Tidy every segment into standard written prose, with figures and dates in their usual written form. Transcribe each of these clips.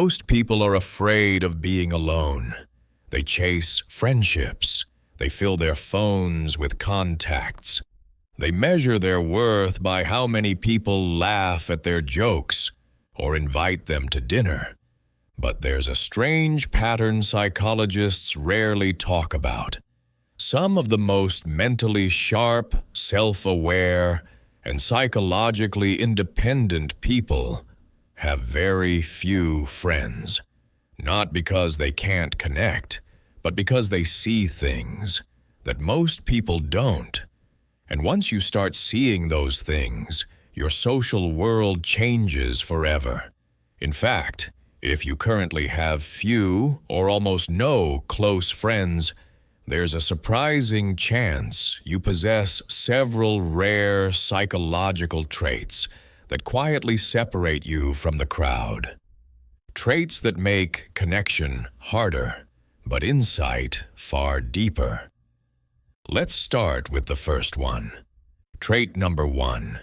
Most people are afraid of being alone. They chase friendships. They fill their phones with contacts. They measure their worth by how many people laugh at their jokes or invite them to dinner. But there's a strange pattern psychologists rarely talk about. Some of the most mentally sharp, self-aware, and psychologically independent people have very few friends. Not because they can't connect, but because they see things that most people don't. And once you start seeing those things, your social world changes forever. In fact, if you currently have few or almost no close friends, there's a surprising chance you possess several rare psychological traits that quietly separate you from the crowd. Traits that make connection harder, but insight far deeper. Let's start with the first one. Trait number 1.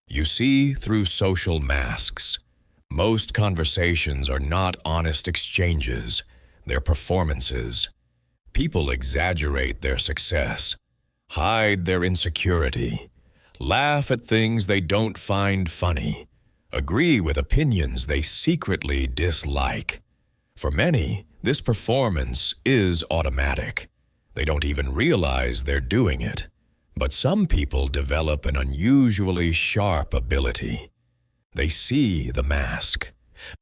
You see through social masks. Most conversations are not honest exchanges, they're performances. People exaggerate their success, hide their insecurity, laugh at things they don't find funny, agree with opinions they secretly dislike. For many, this performance is automatic. They don't even realize they're doing it. But some people develop an unusually sharp ability. They see the mask.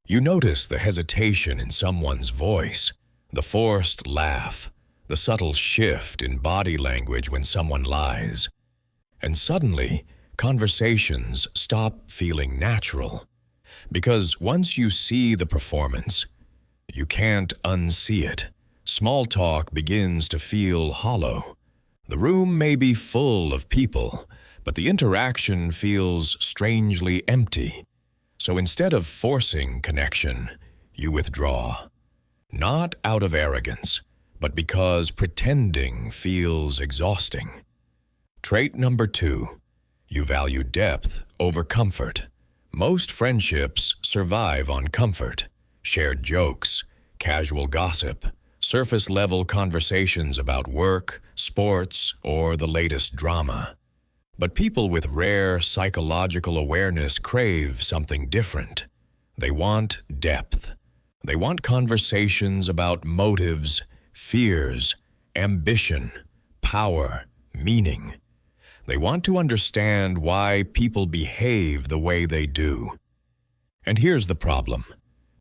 You notice the hesitation in someone's voice, the forced laugh, the subtle shift in body language when someone lies. And suddenly, conversations stop feeling natural. Because once you see the performance, you can't unsee it. Small talk begins to feel hollow. The room may be full of people, but the interaction feels strangely empty. So instead of forcing connection, you withdraw. Not out of arrogance, but because pretending feels exhausting. Trait number 2. You value depth over comfort. Most friendships survive on comfort, shared jokes, casual gossip, surface-level conversations about work, sports, or the latest drama. But people with rare psychological awareness crave something different. They want depth. They want conversations about motives, fears, ambition, power, meaning. They want to understand why people behave the way they do. And here's the problem.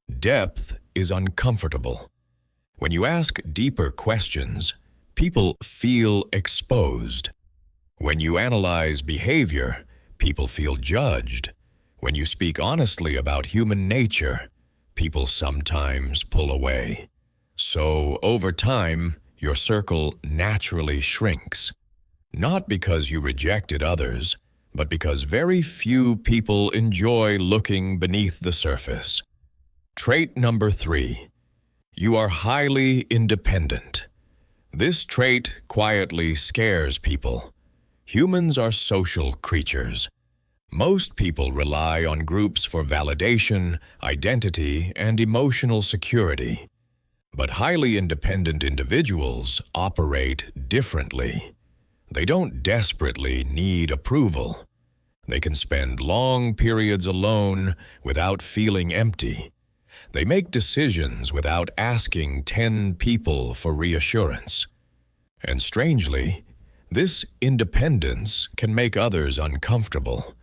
Depth is uncomfortable. When you ask deeper questions, people feel exposed. When you analyze behavior, people feel judged. When you speak honestly about human nature, people sometimes pull away. So, over time, your circle naturally shrinks. Not because you rejected others, but because very few people enjoy looking beneath the surface. Trait number 3. You are highly independent. This trait quietly scares people. Humans are social creatures. Most people rely on groups for validation, identity, and emotional security. But highly independent individuals operate differently. They don't desperately need approval. They can spend long periods alone without feeling empty. They make decisions without asking 10 people for reassurance. And strangely, this independence can make others uncomfortable,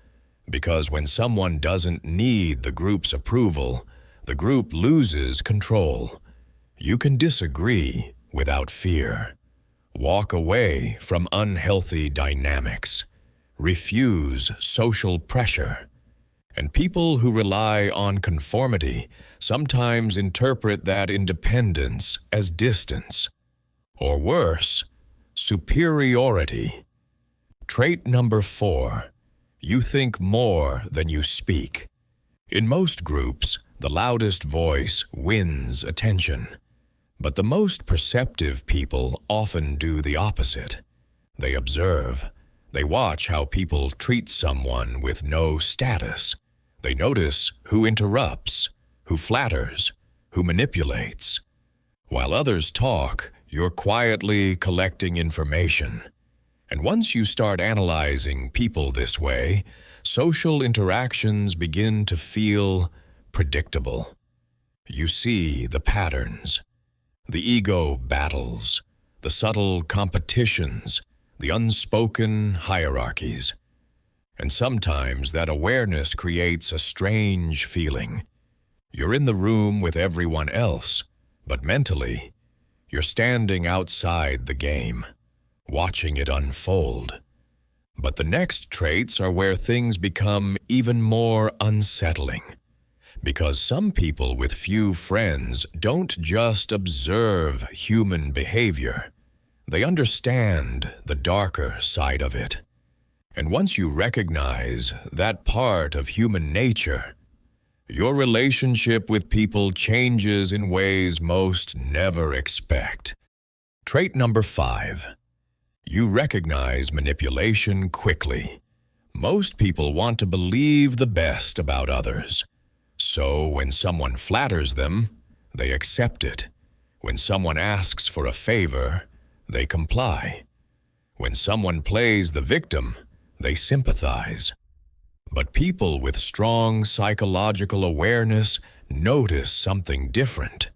because when someone doesn't need the group's approval, the group loses control. You can disagree without fear. Walk away from unhealthy dynamics. Refuse social pressure. And people who rely on conformity sometimes interpret that independence as distance. Or worse, superiority. Trait number 4. You think more than you speak. In most groups, the loudest voice wins attention. But the most perceptive people often do the opposite. They observe. They watch how people treat someone with no status. They notice who interrupts, who flatters, who manipulates. While others talk, you're quietly collecting information. And once you start analyzing people this way, social interactions begin to feel predictable. You see the patterns, the ego battles, the subtle competitions, the unspoken hierarchies. And sometimes that awareness creates a strange feeling. You're in the room with everyone else, but mentally, you're standing outside the game, watching it unfold. But the next traits are where things become even more unsettling. Because some people with few friends don't just observe human behavior. They understand the darker side of it. And once you recognize that part of human nature, your relationship with people changes in ways most never expect. Trait number 5. You recognize manipulation quickly. Most people want to believe the best about others. So when someone flatters them, they accept it. When someone asks for a favor, they comply. When someone plays the victim, they sympathize. But people with strong psychological awareness notice something different.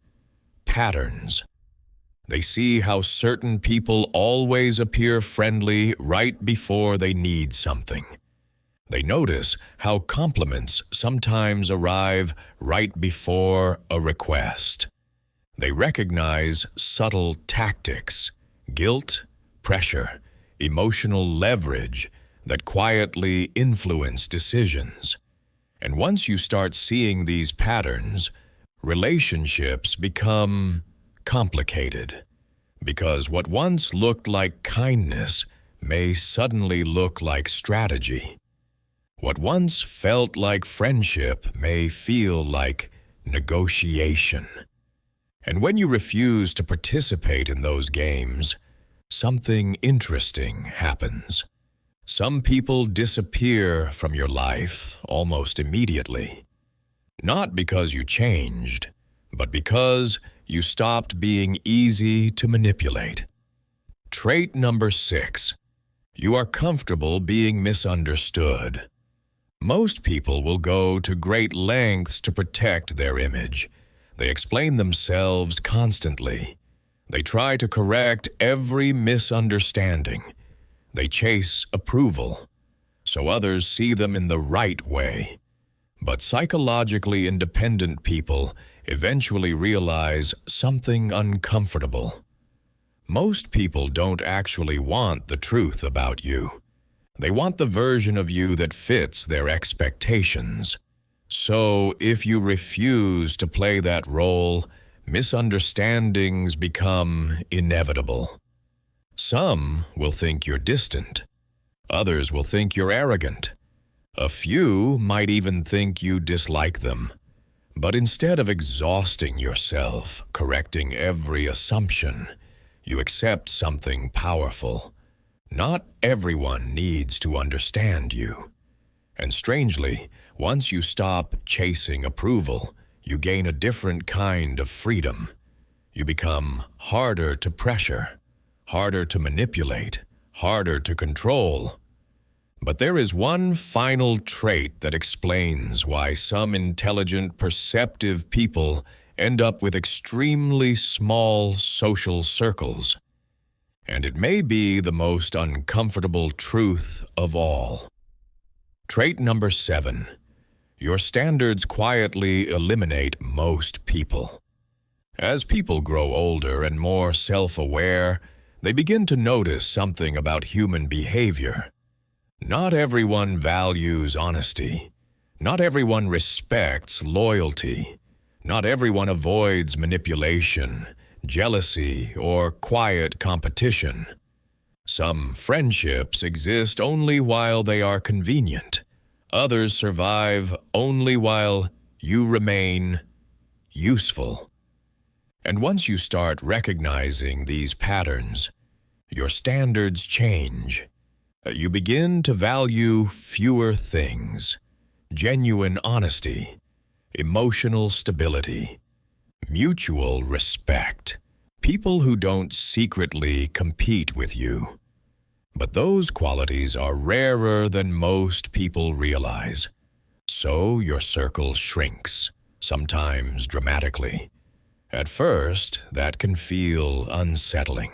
Patterns. They see how certain people always appear friendly right before they need something. They notice how compliments sometimes arrive right before a request. They recognize subtle tactics, guilt, pressure, emotional leverage that quietly influence decisions. And once you start seeing these patterns, relationships become complicated. Because what once looked like kindness may suddenly look like strategy. What once felt like friendship may feel like negotiation. And when you refuse to participate in those games, something interesting happens. Some people disappear from your life almost immediately. Not because you changed, but because you stopped being easy to manipulate. Trait number 6. You are comfortable being misunderstood. Most people will go to great lengths to protect their image. They explain themselves constantly. They try to correct every misunderstanding. They chase approval, so others see them in the right way. But psychologically independent people eventually realize something uncomfortable. Most people don't actually want the truth about you. They want the version of you that fits their expectations. So if you refuse to play that role, misunderstandings become inevitable. Some will think you're distant. Others will think you're arrogant. A few might even think you dislike them. But instead of exhausting yourself, correcting every assumption, you accept something powerful. Not everyone needs to understand you. And strangely, once you stop chasing approval, you gain a different kind of freedom. You become harder to pressure, harder to manipulate, harder to control. But there is one final trait that explains why some intelligent, perceptive people end up with extremely small social circles. And it may be the most uncomfortable truth of all. Trait number 7. Your standards quietly eliminate most people. As people grow older and more self-aware, they begin to notice something about human behavior. Not everyone values honesty. Not everyone respects loyalty. Not everyone avoids manipulation, jealousy, or quiet competition. Some friendships exist only while they are convenient. Others survive only while you remain useful. And once you start recognizing these patterns, your standards change. You begin to value fewer things, genuine honesty, emotional stability, mutual respect, people who don't secretly compete with you. But those qualities are rarer than most people realize. So your circle shrinks, sometimes dramatically. At first, that can feel unsettling.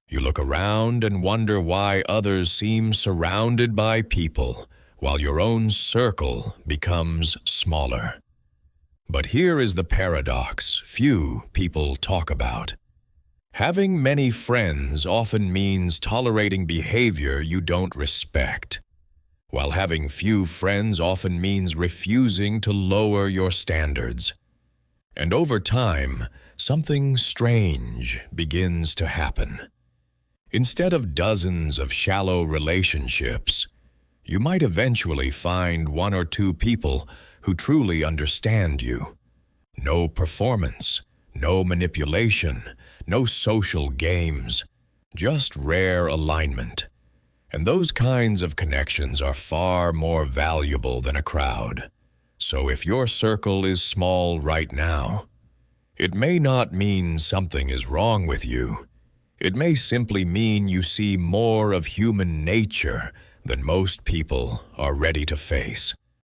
You look around and wonder why others seem surrounded by people, while your own circle becomes smaller. But here is the paradox few people talk about. Having many friends often means tolerating behavior you don't respect, while having few friends often means refusing to lower your standards. And over time, something strange begins to happen. Instead of dozens of shallow relationships, you might eventually find one or two people who truly understand you. No performance, no manipulation, no social games, just rare alignment. And those kinds of connections are far more valuable than a crowd. So if your circle is small right now, it may not mean something is wrong with you. It may simply mean you see more of human nature than most people are ready to face.